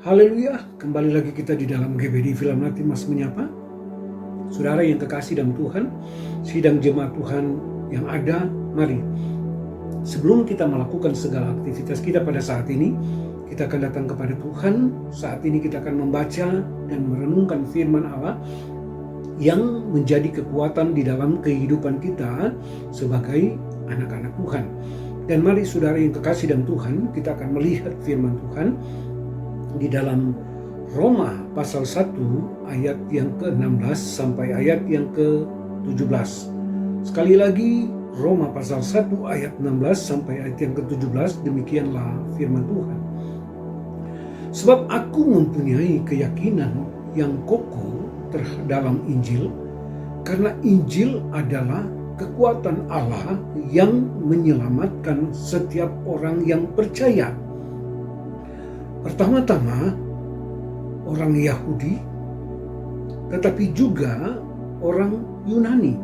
Haleluya, kembali lagi kita di dalam GBD Film Nanti Mas Menyapa. Saudara yang kekasih dalam Tuhan, sidang jemaat Tuhan yang ada, mari. Sebelum kita melakukan segala aktivitas kita pada saat ini, kita akan datang kepada Tuhan. Saat ini kita akan membaca dan merenungkan firman Allah yang menjadi kekuatan di dalam kehidupan kita sebagai anak-anak Tuhan. Dan mari saudara yang kekasih dalam Tuhan, kita akan melihat firman Tuhan di dalam Roma pasal 1 ayat yang ke-16 sampai ayat yang ke-17. Sekali lagi Roma pasal 1 ayat 16 sampai ayat yang ke-17, demikianlah firman Tuhan. Sebab aku mempunyai keyakinan yang kokoh dalam Injil, karena Injil adalah kekuatan Allah yang menyelamatkan setiap orang yang percaya. Pertama-tama orang Yahudi, tetapi juga orang Yunani.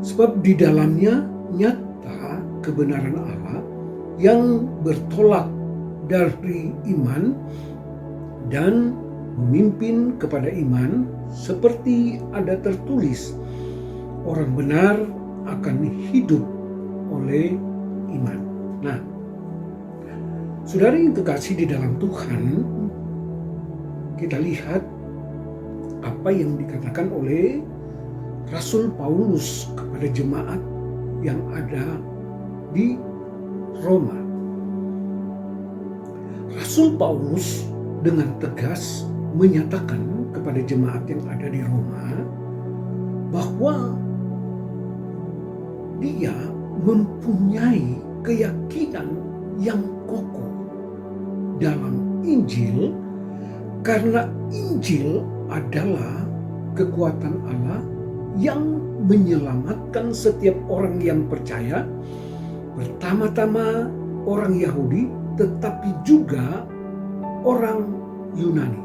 Sebab di dalamnya nyata kebenaran Allah yang bertolak dari iman dan memimpin kepada iman, seperti ada tertulis, orang benar akan hidup oleh iman. Nah, saudara yang kekasih di dalam Tuhan, kita lihat apa yang dikatakan oleh Rasul Paulus kepada jemaat yang ada di Roma. Rasul Paulus dengan tegas menyatakan kepada jemaat yang ada di Roma bahwa dia mempunyai keyakinan yang kokoh dalam Injil, karena Injil adalah kekuatan Allah yang menyelamatkan setiap orang yang percaya, pertama-tama orang Yahudi, tetapi juga orang Yunani.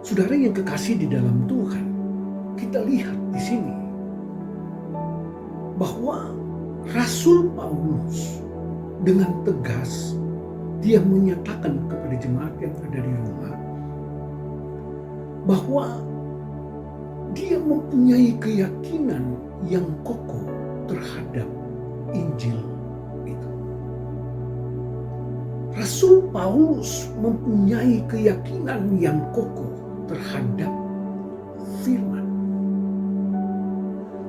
Saudara yang kekasih di dalam Tuhan, kita lihat di sini bahwa Rasul Paulus dengan tegas dia menyatakan kepada jemaat yang ada di Roma bahwa dia mempunyai keyakinan yang kokoh terhadap Injil itu. Rasul Paulus mempunyai keyakinan yang kokoh terhadap firman.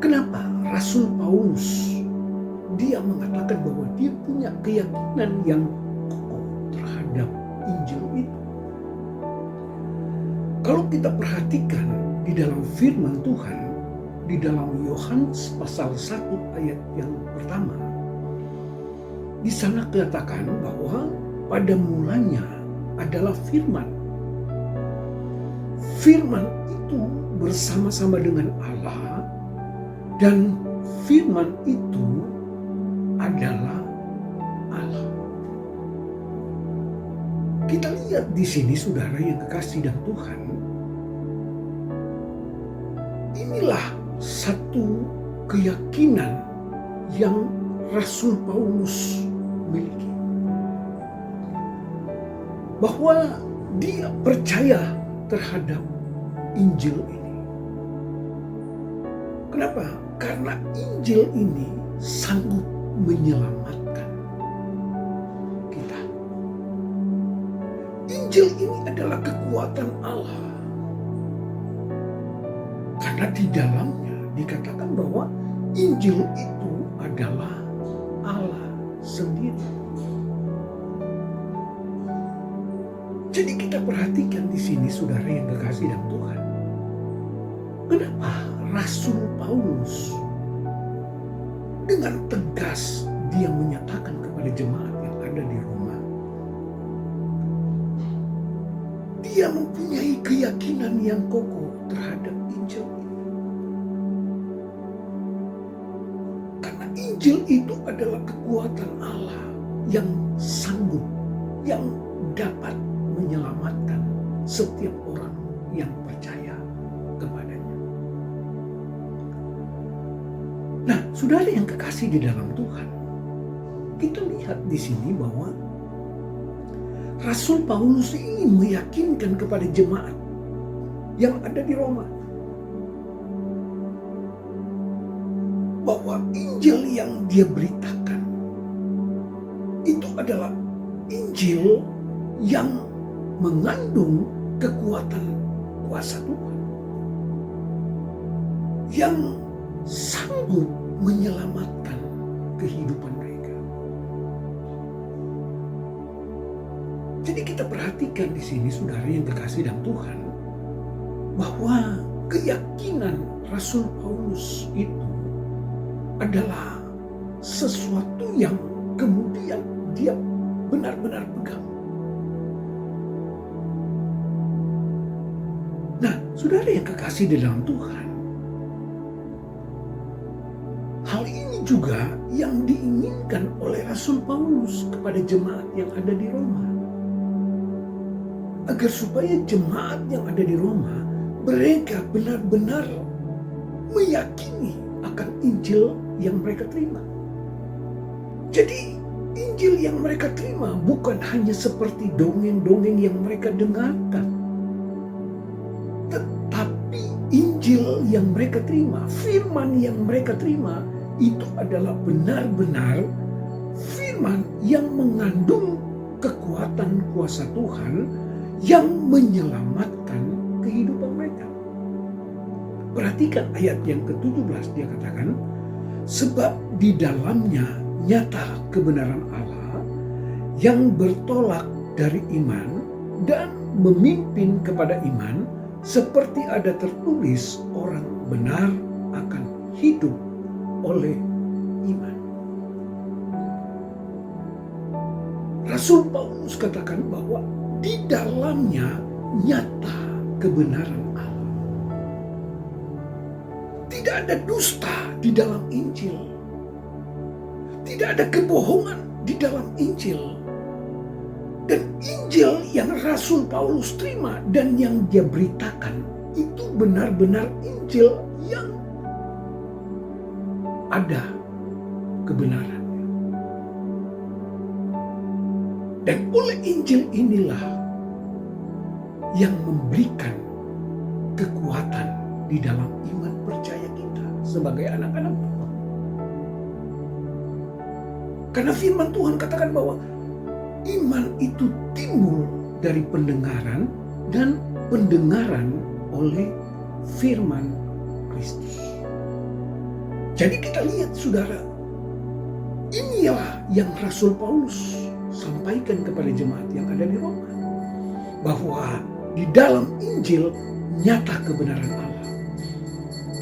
Kenapa Rasul Paulus dia mengatakan bahwa dia punya keyakinan yang terhadap Injil itu? Kalau kita perhatikan di dalam firman Tuhan, di dalam Yohanes pasal 1 ayat yang pertama, di sana dikatakan bahwa pada mulanya adalah firman. Firman itu bersama-sama dengan Allah, dan firman itu adalah Allah. Kita lihat di sini saudara yang kekasih dan Tuhan, inilah satu keyakinan yang Rasul Paulus miliki, bahwa dia percaya terhadap Injil ini. Kenapa? Karena Injil ini sanggup menyelamatkan kita. Injil ini adalah kekuatan Allah. Karena di dalamnya dikatakan bahwa Injil itu adalah Allah sendiri. Jadi kita perhatikan di sini saudara yang kekasih dalam Tuhan. Kenapa Rasul Paulus dengan tegas dia menyatakan kepada jemaat yang ada di Roma, dia mempunyai keyakinan yang kokoh terhadap Injil ini. Karena Injil itu adalah kekuatan Allah yang sanggup, yang dapat menyelamatkan setiap orang yang percaya kepadanya. Nah, saudara yang kekasih di dalam Tuhan, kita lihat di sini bahwa Rasul Paulus ingin meyakinkan kepada jemaat yang ada di Roma bahwa Injil yang dia beritakan itu adalah Injil yang mengandung kekuatan kuasa Tuhan, yang sanggup menyelamatkan kehidupan mereka. Jadi kita perhatikan di sini, saudara yang kekasih dalam Tuhan, bahwa keyakinan Rasul Paulus itu adalah sesuatu yang kemudian dia benar-benar pegang. Nah, saudara yang kekasih di dalam Tuhan, hal ini juga yang diinginkan oleh Rasul Paulus kepada jemaat yang ada di Roma. Agar supaya jemaat yang ada di Roma, mereka benar-benar meyakini akan Injil yang mereka terima. Jadi Injil yang mereka terima bukan hanya seperti dongeng-dongeng yang mereka dengarkan, tetapi Injil yang mereka terima, firman yang mereka terima, itu adalah benar-benar firman yang mengandung kekuatan kuasa Tuhan yang menyelamatkan kehidupan mereka. Perhatikan ayat yang ke-17, dia katakan, sebab di dalamnya nyata kebenaran Allah yang bertolak dari iman dan memimpin kepada iman, seperti ada tertulis, orang benar akan hidup oleh iman. Rasul Paulus katakan bahwa di dalamnya nyata kebenaran Allah. Tidak ada dusta di dalam Injil. Tidak ada kebohongan di dalam Injil. Dan Injil yang Rasul Paulus terima dan yang dia beritakan itu benar-benar Injil yang ada kebenarannya. Dan oleh Injil inilah yang memberikan kekuatan di dalam iman percaya kita sebagai anak-anak Tuhan. Karena firman Tuhan katakan bahwa iman itu timbul dari pendengaran dan pendengaran oleh firman Kristus. Jadi kita lihat, saudara, inilah yang Rasul Paulus sampaikan kepada jemaat yang ada di Roma, bahwa di dalam Injil nyata kebenaran Allah.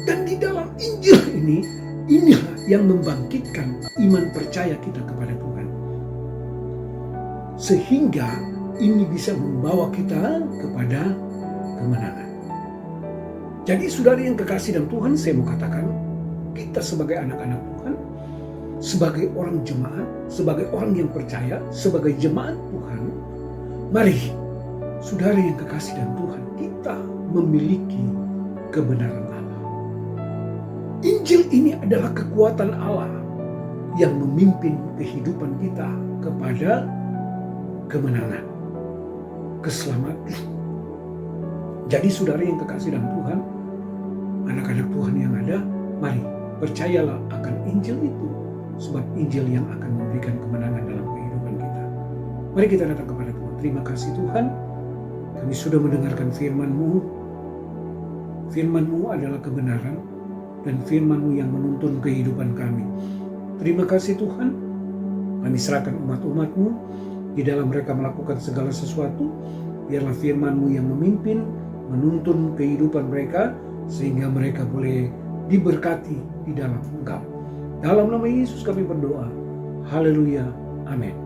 Dan di dalam Injil ini, inilah yang membangkitkan iman percaya kita kepada Tuhan. Sehingga ini bisa membawa kita kepada kemenangan. Jadi saudara yang kekasih dalam Tuhan, saya mau katakan, kita sebagai anak-anak Tuhan, sebagai orang jemaat, sebagai orang yang percaya, sebagai jemaat Tuhan, mari saudara yang kekasih dalam Tuhan, kita memiliki kebenaran Allah. Injil ini adalah kekuatan Allah yang memimpin kehidupan kita kepada kemenangan, keselamatan. Jadi saudara yang kekasih dalam Tuhan, anak-anak Tuhan yang ada, mari percayalah akan Injil itu, sebab Injil yang akan memberikan kemenangan dalam kehidupan kita. Mari kita datang kepada Tuhan. Terima kasih Tuhan, kami sudah mendengarkan firman-Mu. Firman-Mu adalah kebenaran, dan firman-Mu yang menuntun kehidupan kami. Terima kasih Tuhan, kami serahkan umat-umat-Mu, di dalam mereka melakukan segala sesuatu, biarlah firman-Mu yang memimpin, menuntun kehidupan mereka, sehingga mereka boleh diberkati di dalam Engkau. Dalam nama Yesus kami berdoa. Haleluya. Amin.